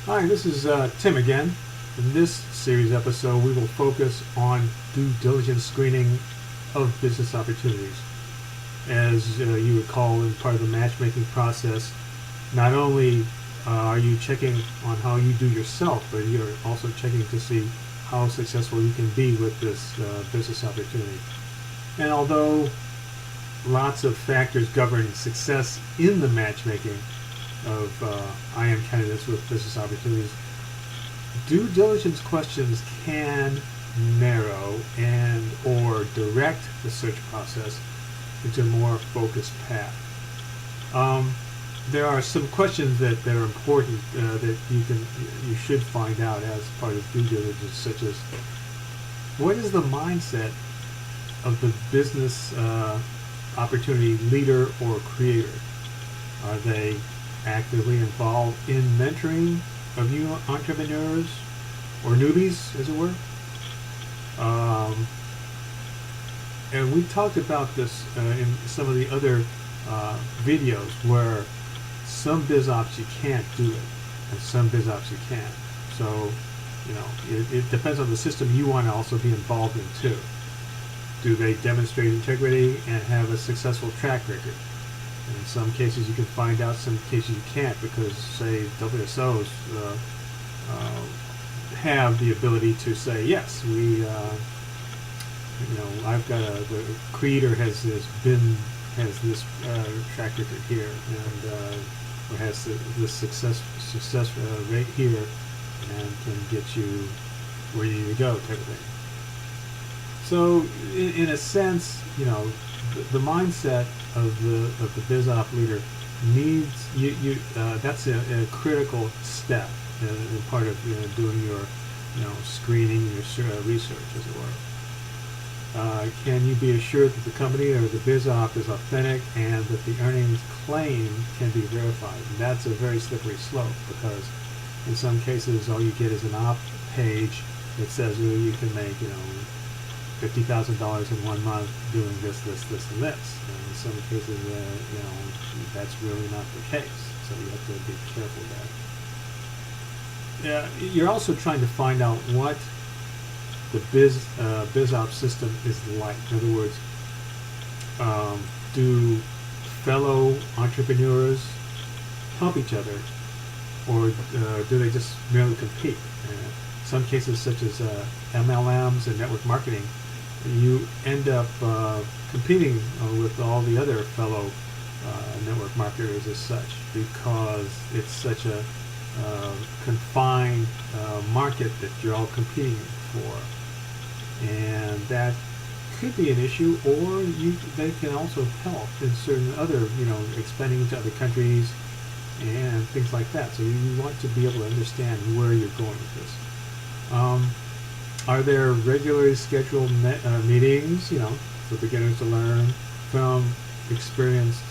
Hi, this is Tim again. In this series episode, we will focus on due diligence screening of business opportunities. As you recall, in part of the matchmaking process, not only are you checking on how you do yourself, but you're also checking to see how successful you can be with this business opportunity. And although lots of factors govern success in the matchmaking of IM candidates with business opportunities, due diligence questions can narrow and or direct the search process into a more focused path. There are some questions that are important that you should find out as part of due diligence, such as what is the mindset of the business opportunity leader or creator? Are they actively involved in mentoring of new entrepreneurs or newbies, as it were? And we talked about this in some of the other videos where some biz ops you can't do it and some biz ops you can. So, it depends on the system you want to also be involved in too. Do they demonstrate integrity and have a successful track record? And in some cases you can find out, some cases you can't, because say WSOs have the ability to say, yes, I've got the creator has this track record here, and or has this success rate here, and can get you where you need to go, type of thing. So, in a sense, the mindset of the biz op leader needs that's a critical step in part of doing your screening, your research, as it were. Can you be assured that the company or the biz op is authentic and that the earnings claim can be verified? And that's a very slippery slope, because in some cases all you get is an op page that says, well, you can make $50,000 in 1 month doing this, and this. And in some cases, that's really not the case. So you have to be careful there. You're also trying to find out what the biz op system is like. In other words, do fellow entrepreneurs help each other, or do they just merely compete? Some cases, such as MLMs and network marketing, you end up competing with all the other fellow network marketers as such, because it's such a confined market that you're all competing for. And that could be an issue, or they can also help in certain other, expanding into other countries and things like that. So you want to be able to understand where you're going with this. Are there regularly scheduled meetings, for beginners to learn from experienced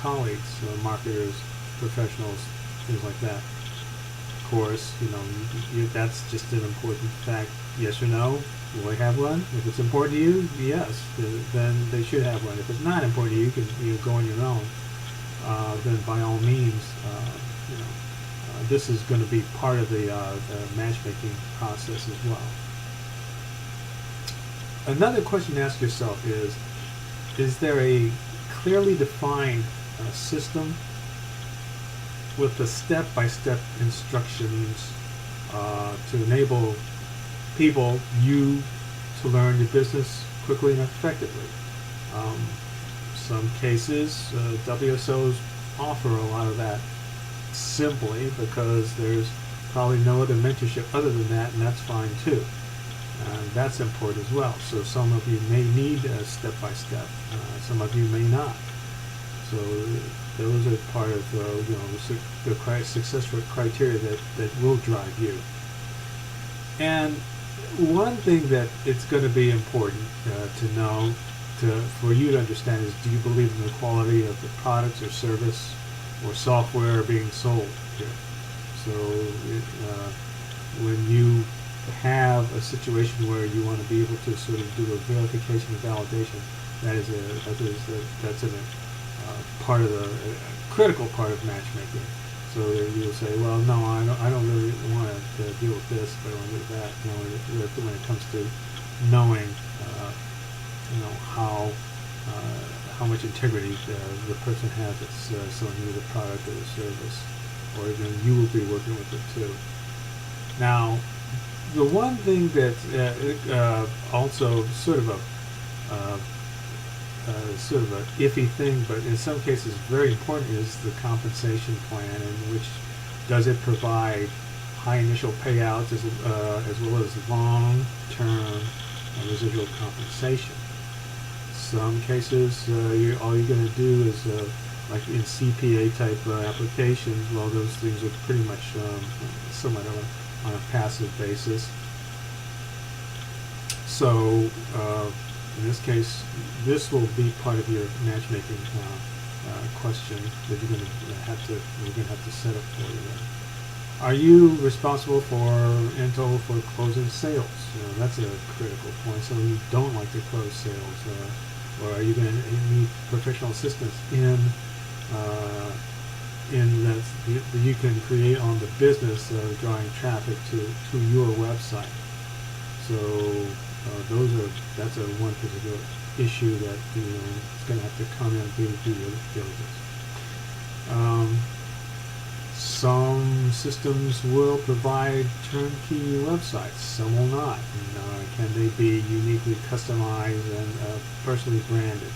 colleagues, marketers, professionals, things like that? Of course, that's just an important fact. Yes or no? Will they have one? If it's important to you, yes, then they should have one. If it's not important to you, you can go on your own. Then by all means, this is going to be part of the matchmaking process as well. Another question to ask yourself is there a clearly defined system with the step-by-step instructions to enable you to learn your business quickly and effectively? Some cases, WSOs offer a lot of that simply because there's probably no other mentorship other than that, and that's fine too. That's important as well. So some of you may need a step-by-step. Some of you may not. So those are part of the success criteria that will drive you. And one thing that it's going to be important to know, for you to understand, is, do you believe in the quality of the products or service or software being sold here? So when you have a situation where you want to be able to sort of do a verification and validation, that's a part of the critical part of matchmaking. So you'll say, well, no, I don't really want to deal with this, but I want to do that. You know, when it comes to knowing, you know, how much integrity the person has that's selling you the product or the service, or even you will be working with it too. Now, the one thing that also sort of a iffy thing, but in some cases very important, is the compensation plan, in which does it provide high initial payouts as well as long-term residual compensation. Some cases, all you're going to do is, like in CPA type applications, well, those things are pretty much somewhat on a passive basis. So in this case, this will be part of your matchmaking question that we're going to have to set up for you there. Are you responsible in total for closing sales? That's a critical point. Some of you don't like to close sales, or are you going to need professional assistance in that you can create on the business drawing traffic to your website? So that's one particular issue that it's going to have to come in through due diligence. Some systems will provide turnkey websites. Some will not. Can they be uniquely customized and personally branded?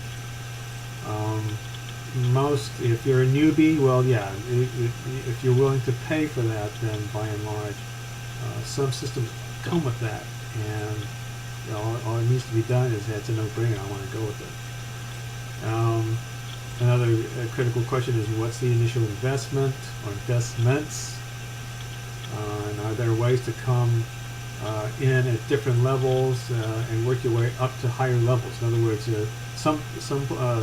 If you're a newbie, well, yeah. If you're willing to pay for that, then by and large, some systems come with that, and all it needs to be done is it's a no-brainer. I want to go with it. Another critical question is, what's the initial investment or investments? And are there ways to come in at different levels and work your way up to higher levels? In other words, some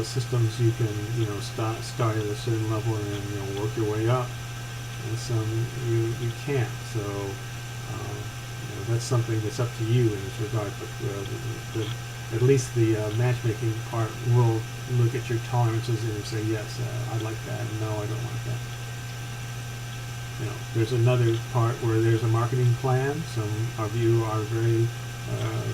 systems you can start at a certain level and then work your way up, and some you can't. So that's something that's up to you in this regard. But at least the matchmaking part will look at your tolerances and say, yes, I like that, and no, I don't like that. There's another part where there's a marketing plan. Some of you are very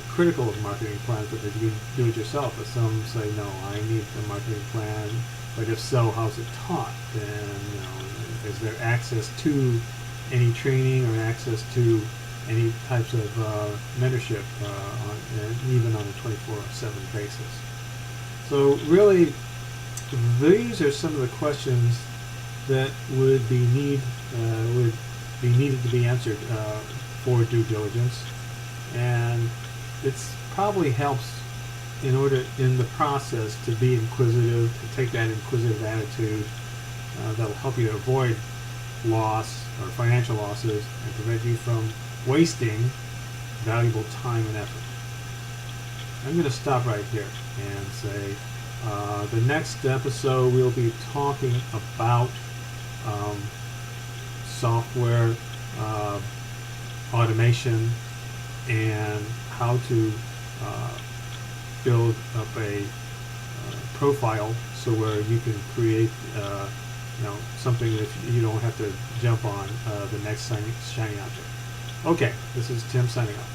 critical of marketing plans, but you can do it yourself. But some say, no, I need a marketing plan. But if so, how's it taught? And is there access to any training or access to any types of mentorship, even on a 24/7 basis? So really, these are some of the questions that would be needed to be answered for due diligence, and it's probably helps in the process to be inquisitive, to take that inquisitive attitude. That will help you avoid loss or financial losses and prevent you from wasting valuable time and effort. I'm going to stop right here and say the next episode we'll be talking about software automation and how to build up a profile so where you can create something that you don't have to jump on the next shiny object. Okay, this is Tim signing off.